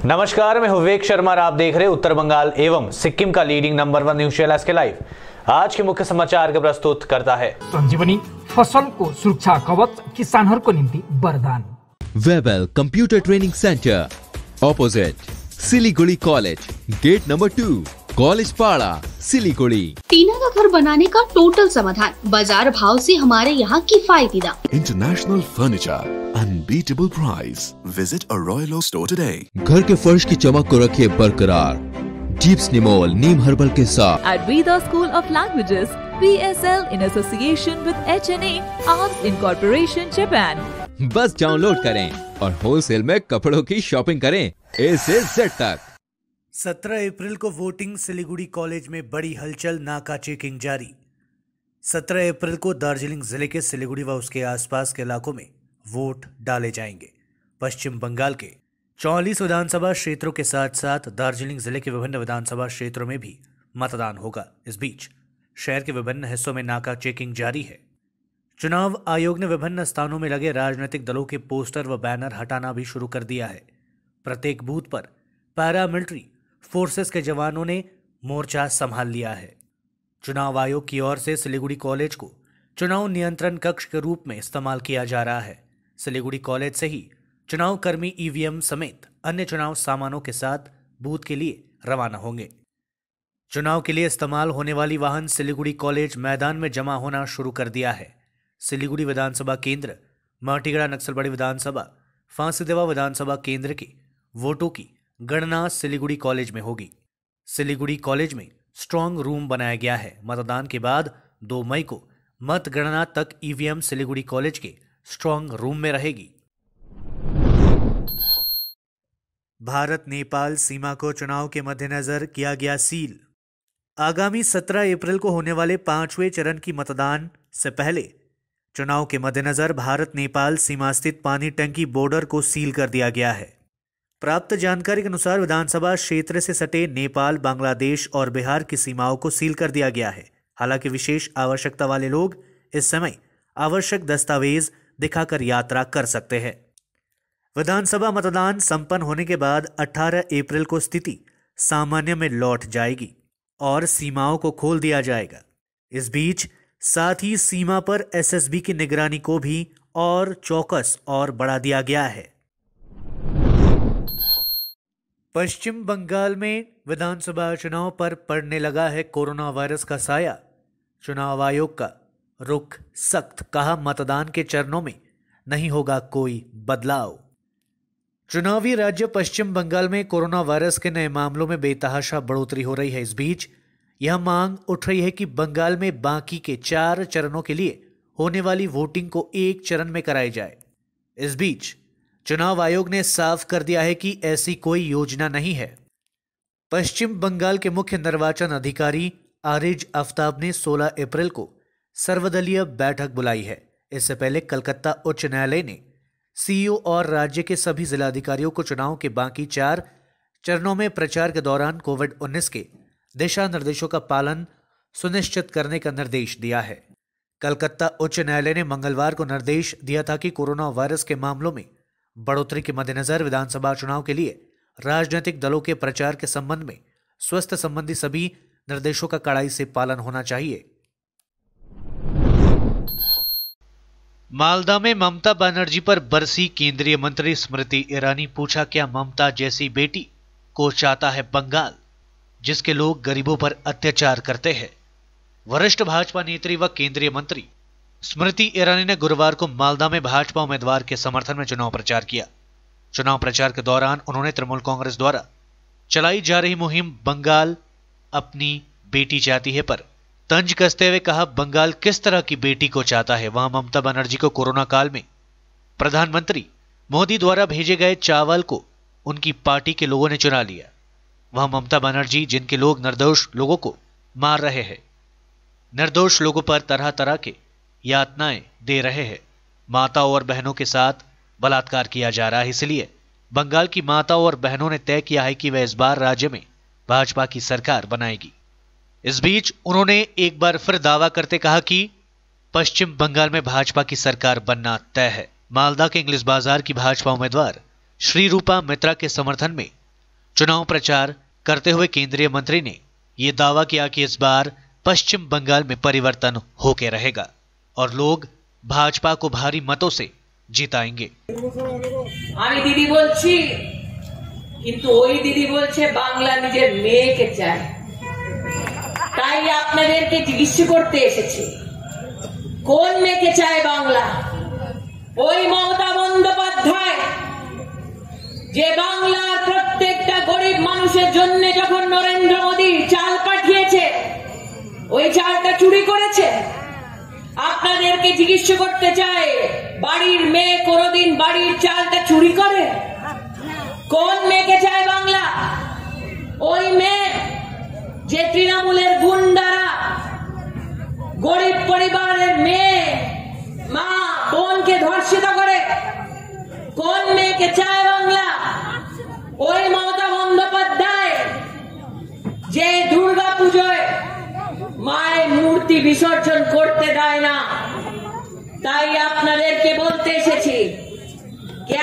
नमस्कार, मैं विवेक शर्मा और आप देख रहे हैं उत्तर बंगाल एवं सिक्किम का leading number 1 news channel SK live. आज के मुख्य समाचार को प्रस्तुत करता है संजीवनी फसल को सुरक्षा कवच किसानहरूको निम्ति वरदान। Webel computer training centre opposite Siliguri college, gate number 2, college Para, Siliguri. टीना का घर बनाने का टोटल समाधान, बाजार भाव से हमारे यहाँ किफायती दाम। International furniture, unbeatable price. Visit a royal oak store today. घर के फर्श की चमक को रखिए बरकरार जीप्स निमोल नीम हर्बल के साथ। At Veda School of Languages, PSL in association with HNA Arms Incorporation Japan। बस डाउनलोड करें और होलसेल में कपड़ों की शॉपिंग करें A से Z तक। 17 अप्रैल को वोटिंग, सिलीगुड़ी कॉलेज में बड़ी हलचल, नाका चेकिंग जारी। 17 अप्रैल को दार्जिलिंग जिले के सिलीगुड़ी व उसके आसपास के इलाकों में वोट डाले जाएंगे। पश्चिम बंगाल के 44 विधानसभा क्षेत्रों के साथ साथ दार्जिलिंग जिले के विभिन्न विधानसभा क्षेत्रों में भी मतदान होगा। इस बीच शहर के विभिन्न हिस्सों में नाका चेकिंग जारी है। चुनाव आयोग ने विभिन्न स्थानों में लगे राजनीतिक दलों के पोस्टर व बैनर हटाना भी शुरू कर दिया है। प्रत्येक बूथ पर पैरामिलिट्री फोर्सेस के जवानों ने मोर्चा संभाल लिया है। चुनाव आयोग की ओर से सिलीगुड़ी कॉलेज को चुनाव नियंत्रण कक्ष के रूप में इस्तेमाल किया जा रहा है। सिलीगुड़ी कॉलेज से ही चुनाव कर्मी EVM समेत अन्य चुनाव सामानों के साथ बूथ के लिए रवाना होंगे। चुनाव के लिए इस्तेमाल होने वाली वाहन सिलीगुड़ी कॉलेज मैदान में जमा होना शुरू कर दिया है। सिलीगुड़ी विधानसभा केंद्र, माटीगड़ा नक्सलबाड़ी विधानसभा, फांसीदेवा विधानसभा केंद्र के वोटों की गणना सिलीगुड़ी कॉलेज में होगी। सिलीगुड़ी कॉलेज में स्ट्रांग रूम बनाया गया है। मतदान के बाद 2 मई को मतगणना तक EVM सिलीगुड़ी कॉलेज के स्ट्रांग रूम में रहेगी। भारत नेपाल सीमा को चुनाव के मद्देनजर किया गया सील। आगामी 17 अप्रैल को होने वाले 5वें चरण की मतदान से पहले चुनाव के मद्देनजर भारत नेपाल सीमा स्थित पानी टंकी बॉर्डर को सील कर दिया गया है। प्राप्त जानकारी के अनुसार विधानसभा क्षेत्र से सटे नेपाल, बांग्लादेश और बिहार की सीमाओं को सील कर दिया गया है। हालांकि विशेष आवश्यकता वाले लोग इस समय आवश्यक दस्तावेज दिखाकर यात्रा कर सकते हैं। विधानसभा मतदान संपन्न होने के बाद 18 अप्रैल को स्थिति सामान्य में लौट जाएगी और सीमाओं को खोल दिया जाएगा। इस बीच साथ ही सीमा पर SSB की निगरानी को भी और चौकस और बढ़ा दिया गया है। पश्चिम बंगाल में विधानसभा चुनाव पर पड़ने लगा है कोरोना वायरस का साया। चुनाव आयोग का रुख सख्त, कहा मतदान के चरणों में नहीं होगा कोई बदलाव। चुनावी राज्य पश्चिम बंगाल में कोरोना वायरस के नए मामलों में बेतहाशा बढ़ोतरी हो रही है। इस बीच यह मांग उठ रही है कि बंगाल में बाकी के 4 चरणों के लिए होने वाली वोटिंग को एक चरण में कराई जाए। इस बीच चुनाव आयोग ने साफ कर दिया है कि ऐसी कोई योजना नहीं है। पश्चिम बंगाल के मुख्य निर्वाचन अधिकारी आरिज आफ्ताब ने 16 अप्रैल को सर्वदलीय बैठक बुलाई है। इससे पहले कलकत्ता उच्च न्यायालय ने CEO और राज्य के सभी जिलाधिकारियों को चुनाव के बाकी 4 चरणों में प्रचार के दौरान कोविड-19 के दिशा निर्देशों का पालन सुनिश्चित करने का निर्देश दिया है। कलकत्ता उच्च न्यायालय ने मंगलवार को निर्देश दिया था कि कोरोना वायरस के मामलों में बढ़ोतरी के मद्देनजर विधानसभा चुनाव के लिए राजनीतिक दलों के प्रचार के संबंध में स्वास्थ्य संबंधी सभी निर्देशों का कड़ाई से पालन होना चाहिए। मालदा में ममता बनर्जी पर बरसी केंद्रीय मंत्री स्मृति ईरानी। पूछा, क्या ममता जैसी बेटी को चाहता है बंगाल, जिसके लोग गरीबों पर अत्याचार करते हैं? वरिष्ठ भाजपा नेत्री व केंद्रीय मंत्री स्मृति ईरानी ने गुरुवार को मालदा में भाजपा उम्मीदवार के समर्थन में चुनाव प्रचार किया। चुनाव प्रचार के दौरान उन्होंने तृणमूल कांग्रेस द्वारा चलाई जा रही मुहिम बंगाल अपनी बेटी चाहती है पर तंज कसते हुए कहा, बंगाल किस तरह की बेटी को चाहता है? वहां ममता बनर्जी को कोरोना काल में प्रधानमंत्री मोदी द्वारा भेजे गए चावल को उनकी पार्टी के लोगों ने चुरा लिया। वहां ममता बनर्जी, जिनके लोग निर्दोष लोगों को मार रहे हैं, निर्दोष लोगों पर तरह तरह के यातनाएं दे रहे हैं, माताओं और बहनों के साथ बलात्कार किया जा रहा है। इसलिए बंगाल की माताओं और बहनों ने तय किया है कि वह इस बार राज्य में भाजपा की सरकार बनाएगी। इस बीच उन्होंने एक बार फिर दावा करते कहा कि पश्चिम बंगाल में भाजपा की सरकार बनना तय है। मालदा के इंग्लिश बाजार की भाजपा उम्मीदवार श्री रूपा मित्रा के समर्थन में चुनाव प्रचार करते हुए केंद्रीय मंत्री ने ये दावा किया कि इस बार पश्चिम बंगाल में परिवर्तन होके रहेगा और लोग भाजपा को भारी मतों से जिताएंगे। আমি দিদি বলছি, কিন্তু ওই দিদি বলছে বাংলা নিজের মেয়েকে চায়। তাই আপনাদেরকে জিজ্ঞেস করতে এসেছি, কোন মেয়েকে চায় বাংলা? ওই মমতা বন্দ্যোপাধ্যায় যে বাংলার প্রত্যেকটা গরিব মানুষের জন্য যখন নরেন্দ্র মোদী চাল পাঠিয়েছে, ওই চালটা চুরি করেছে। আপনাদেরকে জিজ্ঞেস করতে চাই, বাড়ির মেয়ে কোনদিন বাড়ির চালটা চুরি করে? কোন মেয়েকে চায় বাংলা? ওই মেয়ে যে তৃণমূলের গুন্ডারা গরিব পরিবারের মেয়ে মা বোনকে ধর্ষিত করে। কোন মেয়েকে চায় বাংলা? ওই মমতা বন্দ্যোপাধ্যায় যে দুর্গা পুজোয় মায়ের মূর্তি বিসর্জন করতে দেয় না। তাই আপনাদেরকে বলতে এসেছি,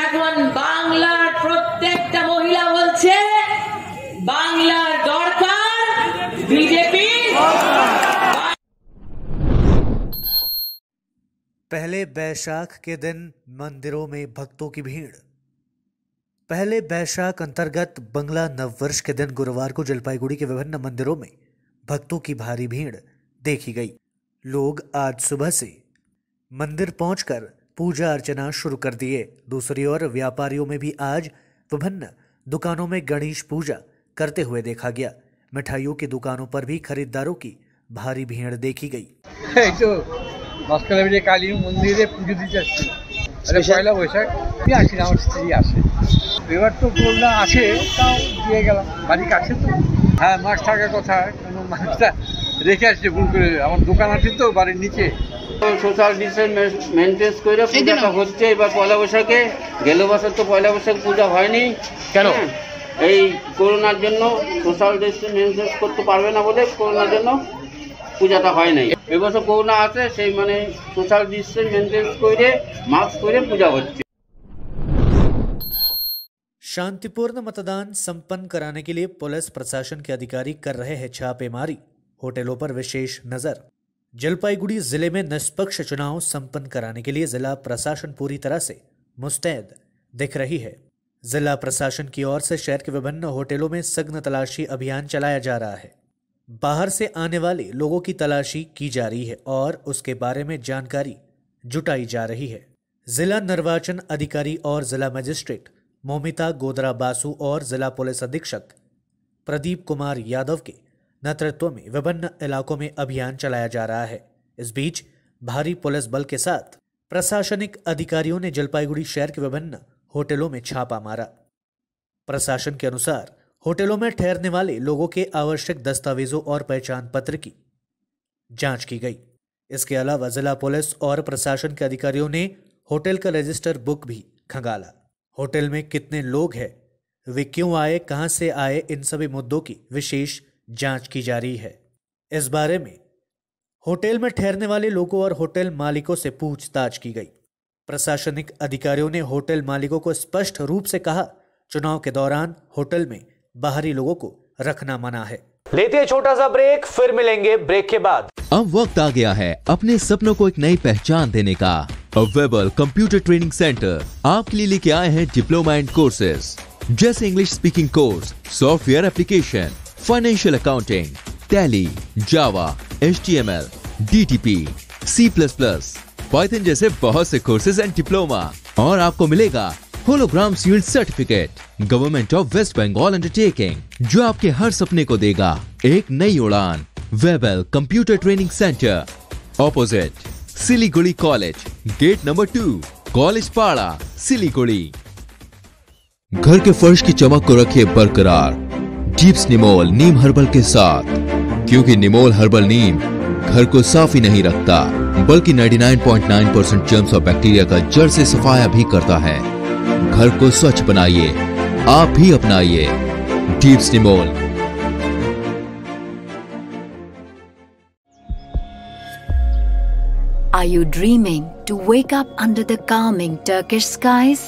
এখন বাংলার প্রত্যেকটা মহিলা বলছে বাংলার দরকার बीजेपी। पहले बैशाख के दिन मंदिरों में भक्तों की भीड़। पहले बैशाख अंतर्गत बंगला नववर्ष के दिन गुरुवार को जलपाईगुड़ी के विभिन्न मंदिरों में भक्तों की भारी भीड़ देखी गई। लोग आज सुबह से मंदिर पहुंचकर पूजा अर्चना शुरू कर दिए। दूसरी ओर व्यापारियों में भी आज विभिन्न दुकानों में गणेश पूजा करते हुए देखा गया। मिठाइयों की दुकानों पर भी खरीदारों की भारी भीड़ देखी गई। কালী মন্দিরে পুজো দিতে আসছি। আরে পয়লা বৈশাখ আমি আসি না, আমার স্ত্রী আসে। এবার তো করোনা আছে, তাও দিয়ে গেলাম। বাড়ি কাছে তো, হ্যাঁ মাছ থাকার কথা, কোনো মাছটা রেখে আসছে ভুল করে। আমার দোকান আছে তো বাড়ির নিচে। সোশ্যাল ডিস্টেন্স মেনটেন করে পূজাটা হচ্ছে। এবার পয়লা বৈশাখে গেল বছর তো পয়লা বৈশাখ পূজা হয়নি। কেন? এই করোনার জন্য সোশ্যাল ডিস্টেন্স মেনটেন করতে পারবে না বলে করোনার জন্য পূজাটা হয় নাই। এবছর করোনা আছে, সেই মানে সোশ্যাল ডিস্টেন্স মেনটেন করে মাস্ক পরে पूजा হচ্ছে। शांतिपूर्ण मतदान संपन्न कराने के लिए पुलिस प्रशासन के अधिकारी कर रहे हैं छापेमारी। होटलों पर विशेष नजर। जलपाईगुड़ी जिले में निष्पक्ष चुनाव संपन्न कराने के लिए जिला प्रशासन पूरी तरह से मुस्तैद दिख रही है। जिला प्रशासन की ओर से शहर के विभिन्न होटलों में सघन तलाशी अभियान चलाया जा रहा है। बाहर से आने वाले लोगों की तलाशी की जा रही है और उसके बारे में जानकारी जुटाई जा रही है। जिला निर्वाचन अधिकारी और जिला मजिस्ट्रेट मोमिता गोदरा बासु और जिला पुलिस अधीक्षक प्रदीप कुमार यादव के नेतृत्व में विभिन्न इलाकों में अभियान चलाया जा रहा है। इस बीच भारी पुलिस बल के साथ प्रशासनिक अधिकारियों ने जलपाईगुड़ी शहर के विभिन्न होटलों में छापा मारा। प्रशासन के अनुसार होटलों में ठहरने वाले लोगों के आवश्यक दस्तावेजों और पहचान पत्र की जांच की गई। इसके अलावा जिला पुलिस और प्रशासन के अधिकारियों ने होटल का रजिस्टर बुक भी खंगाला। होटल में कितने लोग हैं, वे क्यों आए, कहां से आए, इन सभी मुद्दों की विशेष जांच की जा रही है। इस बारे में होटल में ठहरने वाले लोगों और होटल मालिकों से पूछताछ की गई। प्रशासनिक अधिकारियों ने होटल मालिकों को स्पष्ट रूप से कहा, चुनाव के दौरान होटल में बाहरी लोगों को रखना मना है। लेते हैं छोटा सा ब्रेक, फिर मिलेंगे ब्रेक के बाद। अब वक्त आ गया है अपने सपनों को एक नई पहचान देने का। वेबल कंप्यूटर ट्रेनिंग सेंटर आपके लिए लेके आए हैं डिप्लोमा एंड कोर्सेज जैसे English speaking course, software application, financial accounting, Tally, Java, HTML, DTP, C++, Python जैसे बहुत से कोर्सेज एंड डिप्लोमा। और आपको मिलेगा hologram sealed certificate government of West Bengal undertaking, जो आपके हर सपने को देगा एक नई उड़ान। Webel computer training centre, opposite Siliguri college, gate number 2, college Para, Siliguri. घर के फर्श की चमक को रखिए बरकरार जीप्स निमोल नीम हर्बल के साथ, क्योंकि निमोल हर्बल नीम घर को साफ ही नहीं रखता बल्कि 99.9% जर्म्स और बैक्टीरिया का जड़ से सफाया भी करता है। घर को स्वच्छ बनाइए, आप भी अपनाइए deeps Nimol. Are you dreaming to wake up under the calming Turkish skies?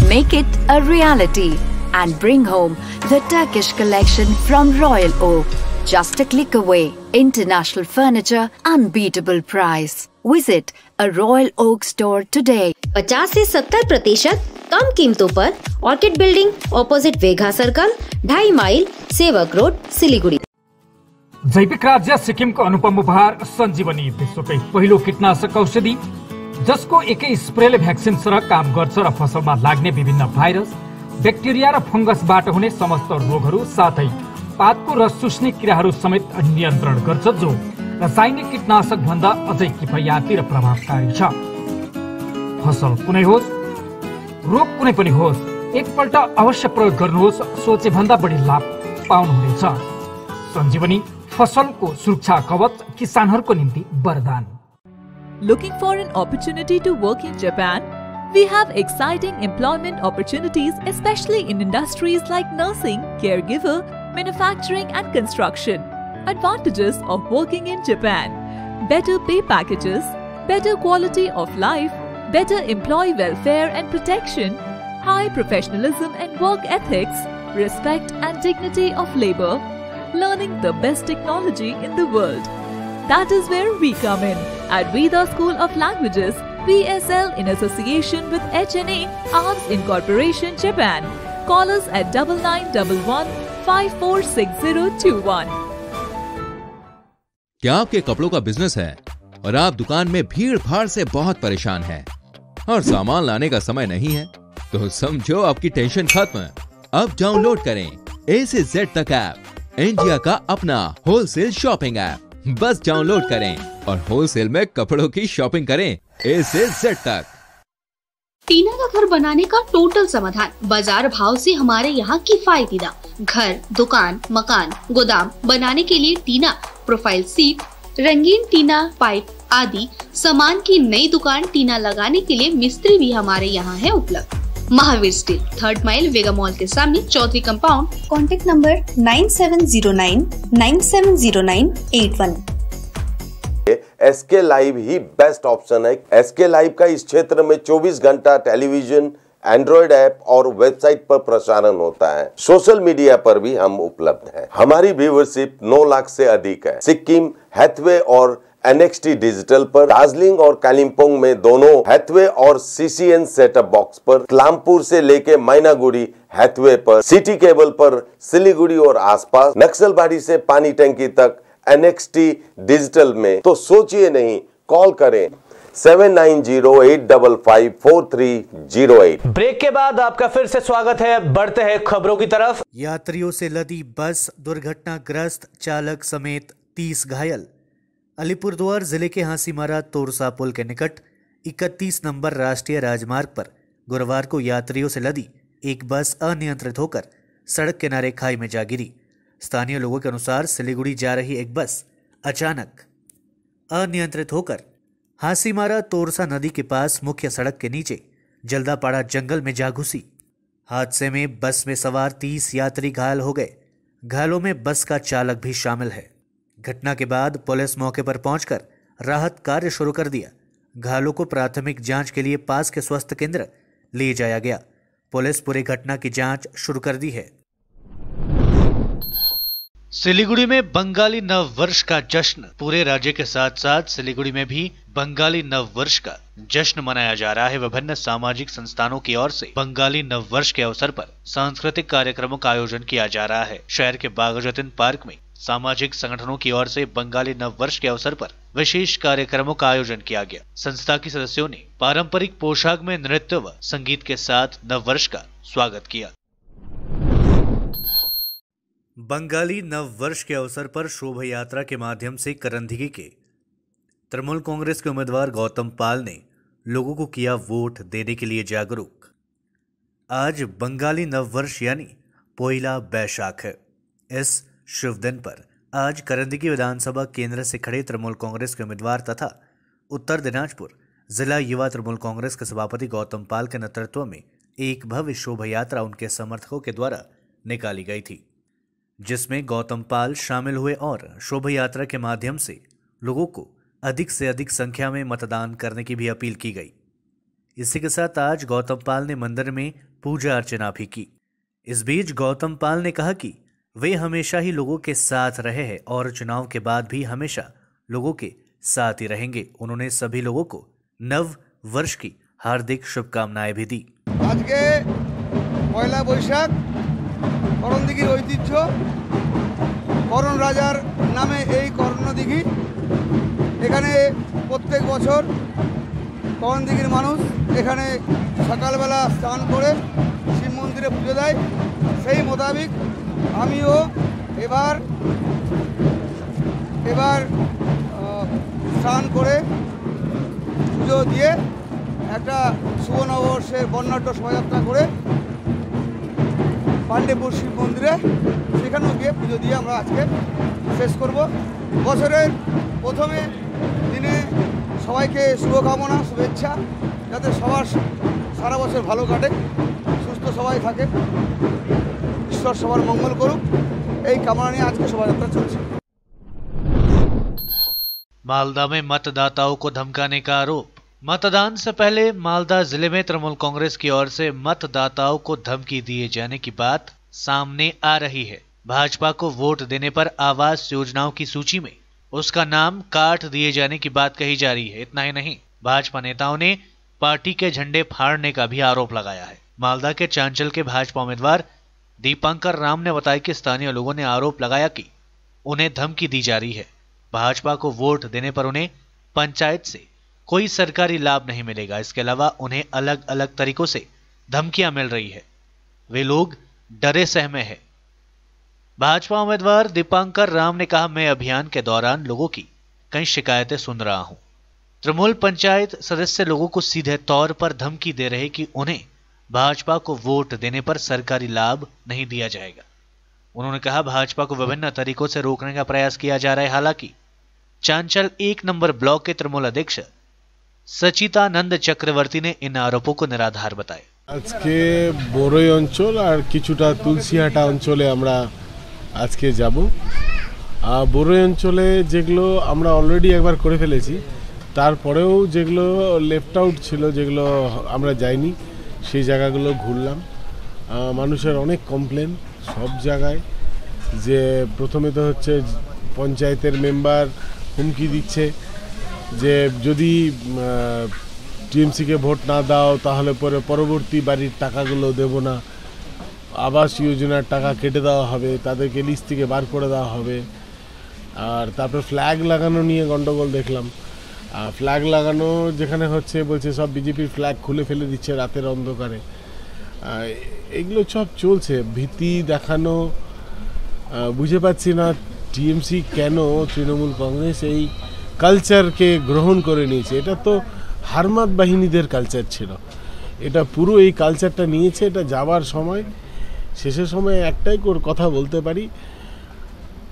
Make it a reality and bring home The Turkish collection from Royal Oak. Just a click away. International furniture, unbeatable price. Visit a Royal Oak store today. 50 से 70% कम कीमतों पर orchid building opposite Vega circle 2.5 mile Sevoke road Siliguri. जैविक राज्य सिक्किमको अनुपम उपहार सञ्जीवनी, विश्वकै पहिलो कीटनाशक औषधि जसको एकै स्प्रेले भ्याक्सिन सरह काम गर्छ र फसलमा लाग्ने विभिन्न भाइरस, ब्याक्टेरिया र फंगसबाट हुने समस्त रोगहरू साथै पातको रस चुस्ने किराहरू समेत नियन्त्रण गर्छ, जो रासायनिक कीटनाशक भन्दा अझै किफायती र प्रभावकारी छ। फसल कुनै होस्, रोग कुनै पनि होस्, एकपल्ट अवश्य प्रयोग गर्नुहोस्, सोचे भन्दा बढी लाभ पाउनुहुनेछ। सञ्जीवनी फसलको सुरक्षा कवच, किसानहरूको निम्ति वरदान। Looking for an opportunity to work in Japan? We have exciting employment opportunities, especially in industries like nursing, caregiver, manufacturing and construction. Advantages of working in Japan: better pay packages, better quality of life, better employee welfare and protection, high professionalism and work ethics, respect and dignity of labor, learning the best technology in the world. That is where we come in at Veda School of Languages, VSL, in association with HNA Arms Incorporation, Japan. Call us at 9911 546021. क्या आपके कपड़ों का business है और आप दुकान में भीड़ भाड़ से बहुत परेशान हैं और सामान लाने का समय नहीं है? तो समझो आपकी टेंशन खत्म। अब डाउनलोड करें A से Z तक ऐप, इंडिया का अपना होलसेल शॉपिंग ऐप। बस डाउनलोड करें और होलसेल में कपड़ों की शॉपिंग करें A से Z तक। टीना का घर बनाने का टोटल समाधान, बाजार भाव से हमारे यहाँ किफायती दाम। घर, दुकान, मकान, गोदाम बनाने के लिए टीना, प्रोफाइल सीट, रंगीन टीना, पाइप आदि सामान की नई दुकान टीना लगाने के लिए मिस्त्री भी हमारे यहाँ है उपलब्ध। Mahavir steel, 3rd mile, Vega mall के सामने, Chaudhary compound. Contact number 9709 970981। SK live ही बेस्ट ऑप्शन है। एसके लाइव का इस क्षेत्र में 24 घंटा टेलीविजन, एंड्रॉइड ऐप और वेबसाइट पर प्रसारण होता है। सोशल मीडिया पर भी हम उपलब्ध हैं। हमारी व्यूवरशिप 9 लाख से अधिक है। सिक्किम, हैथवे और NXT डिजिटल पर, दार्जिलिंग और कालिम्पोंग में दोनों हैथवे और CCN सेटअप बॉक्स पर, क्लामपुर से लेके मैनागुड़ी हैथवे पर, सिटी केबल पर सिलीगुड़ी और आसपास, नक्सलबाड़ी से पानी टंकी तक NXT डिजिटल में। तो सोचिए नहीं, कॉल करें 7908554308। ब्रेक के बाद आपका फिर से स्वागत है। बढ़ते हैं खबरों की तरफ। यात्रियों से लदी बस, दुर्घटनाग्रस्त चालक समेत 30 घायल। अलीपुरद्वार जिले के हांसीमारा तोरसा पुल के निकट 31 नंबर राष्ट्रीय राजमार्ग पर गुरुवार को यात्रियों से लदी एक बस अनियंत्रित होकर सड़क किनारे खाई में जा गिरी। स्थानीय लोगों के अनुसार सिलीगुड़ी जा रही एक बस अचानक अनियंत्रित होकर हांसीमारा तोरसा नदी के पास मुख्य सड़क के नीचे जल्दापाड़ा जंगल में जा घुसी। हादसे में बस में सवार 30 यात्री घायल हो गए। घायलों में बस का चालक भी शामिल है। घटना के बाद पुलिस मौके पर पहुंचकर राहत कार्य शुरू कर दिया। घायलों को प्राथमिक जांच के लिए पास के स्वास्थ्य केंद्र ले जाया गया। पुलिस पूरी घटना की जांच शुरू कर दी है। सिलीगुड़ी में बंगाली नव वर्ष का जश्न। पूरे राज्य के साथ साथ सिलीगुड़ी में भी बंगाली नव वर्ष का जश्न मनाया जा रहा है। विभिन्न सामाजिक संस्थानों की ओर से बंगाली नव वर्ष के अवसर पर सांस्कृतिक कार्यक्रमों का आयोजन किया जा रहा है। शहर के बागजतीन पार्क में सामाजिक संगठनों की ओर से बंगाली नव वर्ष के अवसर पर विशेष कार्यक्रमों का आयोजन किया गया। संस्था के सदस्यों ने पारंपरिक पोशाक में नृत्य व संगीत के साथ नव वर्ष का स्वागत किया। बंगाली नव वर्ष के अवसर पर शोभा यात्रा के माध्यम से करंधगी के तृणमूल कांग्रेस के उम्मीदवार गौतम पाल ने लोगों को किया वोट देने के लिए जागरूक। आज बंगाली नव वर्ष यानी पोइला बैशाख है। इस शुभ दिन पर आज करंधगी विधानसभा केंद्र से खड़े तृणमूल कांग्रेस के उम्मीदवार तथा उत्तर दिनाजपुर जिला युवा तृणमूल कांग्रेस के सभापति गौतम पाल के नेतृत्व में एक भव्य शोभा यात्रा उनके समर्थकों के द्वारा निकाली गई थी, जिसमें गौतम पाल शामिल हुए और शोभा यात्रा के माध्यम से लोगों को अधिक से अधिक संख्या में मतदान करने की भी अपील की गई। इसी के साथ आज गौतम पाल ने मंदिर में पूजा अर्चना भी की। इस बीच गौतम पाल ने कहा कि वे हमेशा ही लोगों के साथ रहे हैं और चुनाव के बाद भी हमेशा लोगों के साथ ही रहेंगे। उन्होंने सभी लोगों को नव वर्ष की हार्दिक शुभकामनाएं भी दी। आज के पयला बैशाख করণদিঘির ঐতিহ্য করণ রাজার নামে এই করণদিঘি এখানে প্রত্যেক বছর করণদিঘির মানুষ এখানে সকালবেলা স্নান করে শিব মন্দিরে পুজো দেয়। সেই মোতাবেক আমিও এবার স্নান করে পুজো দিয়ে একটা শুভ নববর্ষের বর্ণাঢ্য শোভাযাত্রা করে পাণ্ডেপুর শিব মন্দিরে সেখানেও গিয়ে পুজো দিয়ে আমরা আজকে শেষ করব। বছরের প্রথমে দিনে সবাইকে শুভকামনা শুভেচ্ছা, যাতে সবার সারা বছর ভালো কাটে, সুস্থ সবাই থাকে, ঈশ্বর সবার মঙ্গল করুক, এই কামনা নিয়ে আজকে শোভাযাত্রা চলছে। मालदा में मतदाताओं को धमकाने का आरोप। मतदान से पहले मालदा जिले में तृणमूल कांग्रेस की ओर से मतदाताओं को धमकी दिए जाने की बात सामने आ रही है। भाजपा को वोट देने पर आवास योजनाओं की सूची में उसका नाम काट दिए जाने की बात कही जा रही है। इतना ही नहीं, भाजपा नेताओं ने पार्टी के झंडे फाड़ने का भी आरोप लगाया है। मालदा के चांचल के भाजपा उम्मीदवार दीपांकर राम ने बताया कि स्थानीय लोगों ने आरोप लगाया कि उन्हें धमकी दी जा रही है। भाजपा को वोट देने पर उन्हें पंचायत से कोई सरकारी लाभ नहीं मिलेगा। इसके अलावा उन्हें अलग अलग तरीकों से धमकियां मिल रही है। वे लोग डरे सहमे हैं। भाजपा उम्मीदवार दीपांकर राम ने कहा, मैं अभियान के दौरान लोगों की कई शिकायतें सुन रहा हूं। तृणमूल पंचायत सदस्य लोगों को सीधे तौर पर धमकी दे रहे कि उन्हें भाजपा को वोट देने पर सरकारी लाभ नहीं दिया जाएगा। उन्होंने कहा, भाजपा को विभिन्न तरीकों से रोकने का प्रयास किया जा रहा है। हालांकि चांचल 1 नंबर ब्लॉक के तृणमूल अध्यक्ष सचितानंद चक्रवर्ती ने इन आरोपों को निराधार बताया। আজকে বড়ই অঞ্চল আর কিছুটা তুলসীহাটা অঞ্চলে আমরা আজকে যাব। বড়ই অঞ্চলে যেগুলো আমরা অলরেডি একবার করে ফেলেছি, তারপরেও যেগুলো লেফট আউট ছিল, যেগুলো আমরা যাইনি, সেই জায়গাগুলো ঘুরলাম। মানুষের অনেক কমপ্লেন সব জায়গায়, যে প্রথমে তো হচ্ছে পঞ্চায়েতের মেম্বার হুমকি দিচ্ছে যে যদি টিএমসিকে ভোট না দাও তাহলে পরে পরবর্তী বাড়ির টাকাগুলো দেব না, আবাস যোজনার টাকা কেটে দেওয়া হবে, তাদেরকে লিস্ট থেকে বার করে দেওয়া হবে। আর তারপর ফ্ল্যাগ লাগানো নিয়ে গন্ডগোল দেখলাম। ফ্ল্যাগ লাগানো যেখানে হচ্ছে বলছে সব বিজেপির ফ্ল্যাগ খুলে ফেলে দিচ্ছে রাতের অন্ধকারে। এগুলো সব চলছে, ভীতি দেখানো। বুঝে পাচ্ছি না টিএমসি কেন তৃণমূল কংগ্রেস এই কালচারকে গ্রহণ করে নিয়েছে। এটা তো হারমাত বাহিনীদের কালচার ছিল, এটা পুরো এই কালচারটা নিয়েছে। এটা যাবার সময়, শেষের সময় একটাই কথা বলতে পারি,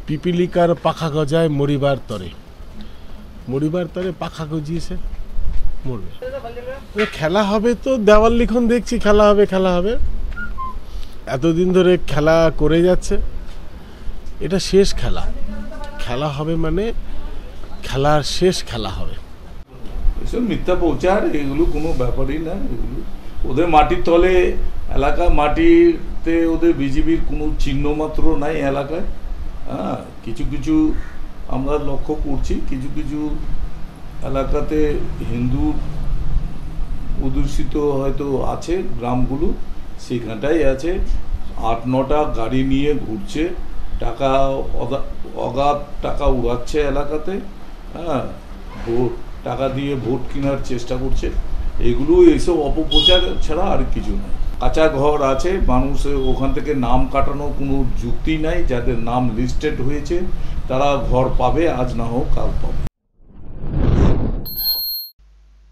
পিপিলিকার পাখা গজায় মরিবার তরে, মরিবার তরে পাখা গজিয়েছে, মরবে। খেলা হবে তো দেওয়াল লিখন দেখছি, খেলা হবে খেলা হবে, এতদিন ধরে খেলা করে যাচ্ছে। এটা শেষ খেলা, খেলা হবে মানে খেলার শেষ খেলা হবে। এসব মিথ্যা প্রচার, এগুলো কোনো ব্যাপারই না। এগুলো ওদের মাটির তলে, এলাকা মাটিতে ওদের বিজেপির কোনো চিহ্ন মাত্র নাই এলাকায়। হ্যাঁ, কিছু কিছু আমরা লক্ষ্য করছি, কিছু কিছু এলাকাতে হিন্দু অধ্যুষিত হয়তো আছে গ্রামগুলো, সেখানটাই আছে 8-9টা গাড়ি নিয়ে ঘুরছে, টাকা অগাধ টাকা উড়াচ্ছে এলাকাতে। হ্যাঁ, ভোট টাকা দিয়ে ভোট কেনার চেষ্টা করছে। এগুলো এইসব অপপ্রচার ছাড়া আর কিছু নয়। কাঁচা ঘর আছে, মানুষের ওখান থেকে নাম কাটানো কোনো যুক্তি নাই। যাদের নাম লিস্টেড হয়েছে তারা ঘর পাবে, আজ না হোক কাল পাবে।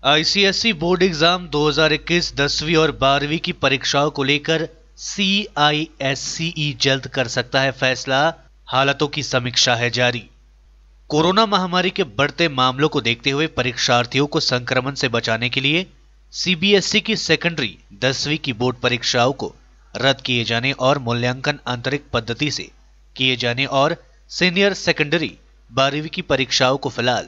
आईसीएसई बोर्ड एग्जाम 2021 10वीं और 12वीं की परीक्षाओं को लेकर CISCE जल्द कर सकता है फैसला, हालातों की समीक्षा है जारी। कोरोना महामारी के बढ़ते मामलों को देखते हुए परीक्षार्थियों को संक्रमण से बचाने के लिए CBSE की सेकेंडरी 10वीं की बोर्ड परीक्षाओं को रद्द किए जाने और मूल्यांकन आंतरिक पद्धति से किए जाने और सीनियर सेकेंडरी 12वीं की परीक्षाओं को फिलहाल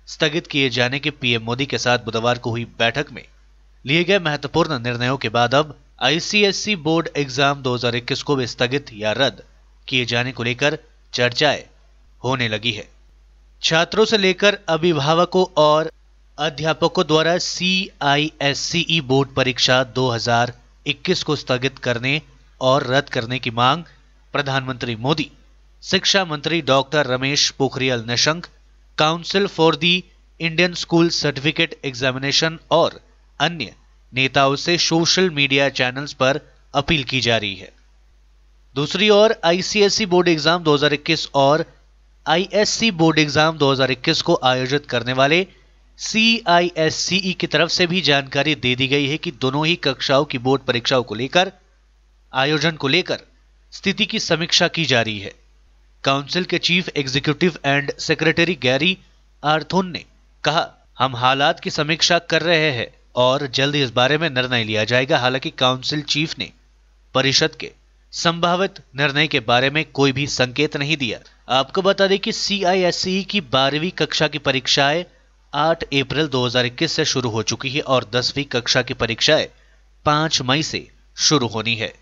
स्थगित किए जाने के पीएम मोदी के साथ बुधवार को हुई बैठक में लिए गए महत्वपूर्ण निर्णयों के बाद अब ICSE बोर्ड एग्जाम 2021 को भी स्थगित या रद्द किए जाने को लेकर चर्चाएं होने लगी है। छात्रों से लेकर अभिभावकों और अध्यापकों द्वारा CISCE बोर्ड परीक्षा 2021 को स्थगित करने और रद्द करने की मांग प्रधानमंत्री मोदी, शिक्षा मंत्री doctor Ramesh Pokhriyal Nishank, council for the Indian school certificate examination और अन्य नेताओं से सोशल मीडिया चैनल्स पर अपील की जा रही है। दूसरी ओर ICSE बोर्ड एग्जाम 2021 और ISC बोर्ड एग्जाम 2021 को आयोजित करने वाले CISCE की तरफ से भी जानकारी दे दी गई है कि दोनों ही कक्षाओं की बोर्ड परीक्षाओं को लेकर आयोजन को लेकर स्थिति की समीक्षा की जा रही है। काउंसिल के chief executive and secretary Gary आर्थोन ने कहा, हम हालात की समीक्षा कर रहे हैं और जल्द इस बारे में निर्णय लिया जाएगा। हालांकि काउंसिल चीफ ने परिषद के संभावित निर्णय के बारे में कोई भी संकेत नहीं दिया। आपको बता दें कि CISCE की 12वीं कक्षा की परीक्षाएं 8 अप्रैल 2021 से शुरू हो चुकी है और 10वीं कक्षा की परीक्षाएं 5 मई से शुरू होनी है।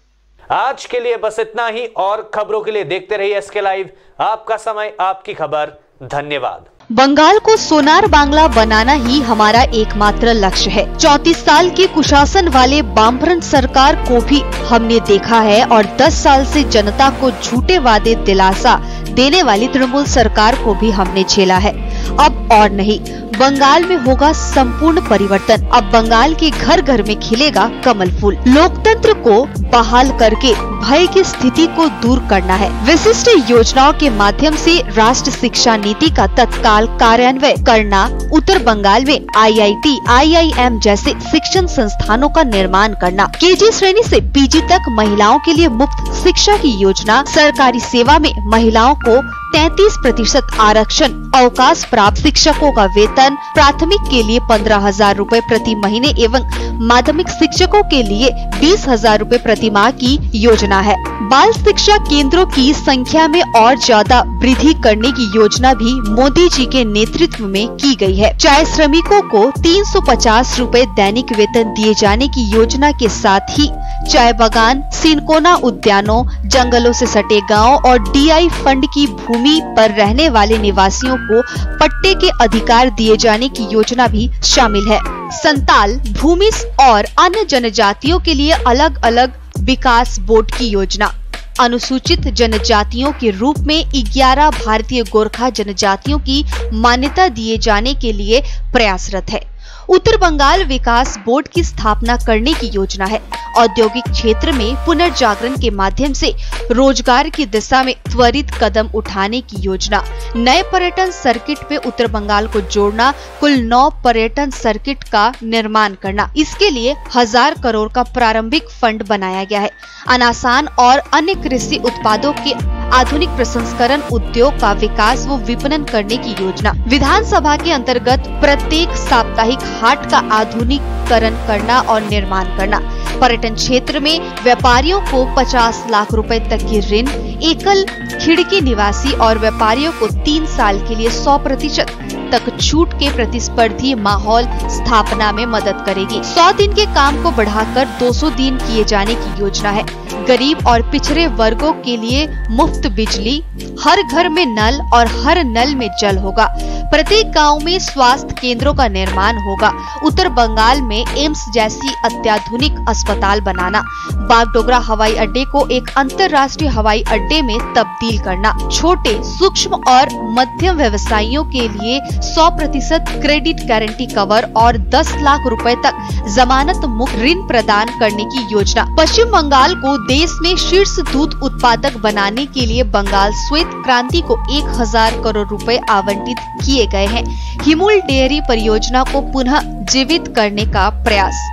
आज के लिए बस इतना ही और खबरों के लिए देखते रहिए SK लाइव, आपका समय आपकी खबर। धन्यवाद। बंगाल को सोनार बांग्ला बनाना ही हमारा एकमात्र लक्ष्य है। 34 साल की कुशासन वाले वामफ्रंट सरकार को भी हमने देखा है और 10 साल से जनता को झूठे वादे दिलासा देने वाली तृणमूल सरकार को भी हमने झेला है। अब और नहीं, बंगाल में होगा संपूर्ण परिवर्तन। अब बंगाल के घर घर में खिलेगा कमल फूल। लोकतंत्र को बहाल करके भय की स्थिति को दूर करना है। विशिष्ट योजनाओं के माध्यम से राष्ट्र शिक्षा नीति का तत्काल कार्यान्वय करना, उत्तर बंगाल में IIT, IIM जैसे शिक्षण संस्थानों का निर्माण करना, KG श्रेणी से PG तक महिलाओं के लिए मुफ्त शिक्षा की योजना, सरकारी सेवा में महिलाओं को 33% आरक्षण, अवकाश प्राप्त शिक्षकों का वेतन, प्राथमिक के लिए 15,000 रूपए प्रति महीने एवं माध्यमिक शिक्षकों के लिए 20,000 रूपए प्रति माह की योजना है। बाल शिक्षा केंद्रों की संख्या में और ज्यादा वृद्धि करने की योजना भी मोदी जी के नेतृत्व में की गई है। चाय श्रमिकों को 350 रूपए दैनिक वेतन दिए जाने की योजना के साथ ही चाय बागान, सिनकोना उद्यानों, जंगलों से सटे गांव और DI फंड की भूमि पर रहने वाले निवासियों को पट्टे के अधिकार दिए जाने की योजना भी शामिल है। संताल, भूमिज और अन्य जनजातियों के लिए अलग अलग विकास बोर्ड की योजना, अनुसूचित जनजातियों के रूप में 11 भारतीय गोरखा जनजातियों की मान्यता दिए जाने के लिए प्रयासरत है। उत्तर बंगाल विकास बोर्ड की स्थापना करने की योजना है। औद्योगिक क्षेत्र में पुनर्जागरण के माध्यम से रोजगार की दिशा में त्वरित कदम उठाने की योजना, नए पर्यटन सर्किट पे उत्तर बंगाल को जोड़ना, कुल 9 पर्यटन सर्किट का निर्माण करना। इसके लिए 1000 करोड़ का प्रारंभिक फंड बनाया गया है। अनासान और अन्य कृषि उत्पादों के आधुनिक प्रसंस्करण उद्योग का विकास व विपणन करने की योजना। विधानसभा के अंतर्गत प्रत्येक साप्ताहिक हाट का आधुनिकीकरण करना और निर्माण करना। पर्यटन क्षेत्र में व्यापारियों को 50 लाख रुपए तक की ऋण, एकल खिड़की निवासी और व्यापारियों को 3 साल के लिए 100% तक छूट के प्रतिस्पर्धी माहौल स्थापना में मदद करेगी। 100 दिन के काम को बढ़ाकर 200 दिन किए जाने की योजना है। गरीब और पिछड़े वर्गों के लिए मुफ्त बिजली, हर घर में नल और हर नल में जल होगा। प्रत्येक गांव में स्वास्थ्य केंद्रों का निर्माण होगा। उत्तर बंगाल में एम्स जैसी अत्याधुनिक अस्पताल बनाना। बागडोगरा हवाई अड्डे को एक अंतर्राष्ट्रीय हवाई अड्डे में तब्दील करना। छोटे, सूक्ष्म और मध्यम व्यवसायियों के लिए 100% क्रेडिट गारंटी कवर और 10 लाख रुपए तक जमानत मुक्त ऋण प्रदान करने की योजना। पश्चिम बंगाल को देश में शीर्ष दूध उत्पादक बनाने के लिए बंगाल श्वेत क्रांति को 1000 करोड़ रुपए आवंटित किए गए हैं। हिमूल डेयरी परियोजना को पुनः जीवित करने का प्रयास।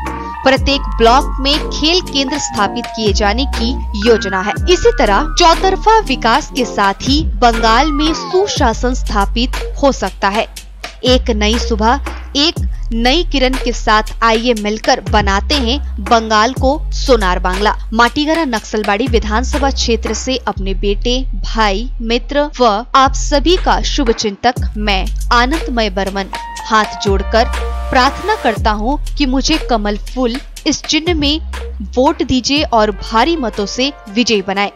प्रत्येक ब्लॉक में खेल केंद्र स्थापित किए जाने की योजना है। इसी तरह चौतरफा विकास के साथ ही बंगाल में सुशासन स्थापित हो सकता है। एक नई सुबह, एक नई किरण के साथ आइए मिलकर बनाते हैं बंगाल को सोनार बांग्ला। माटीगरा नक्सलबाड़ी विधानसभा क्षेत्र से अपने बेटे, भाई, मित्र व आप सभी का शुभचिंतक मैं आनंदमय बर्मन हाथ जोड़कर प्रार्थना करता हूँ कि मुझे कमल फूल इस चिन्ह में वोट दीजिए और भारी मतों से विजयी बनाए।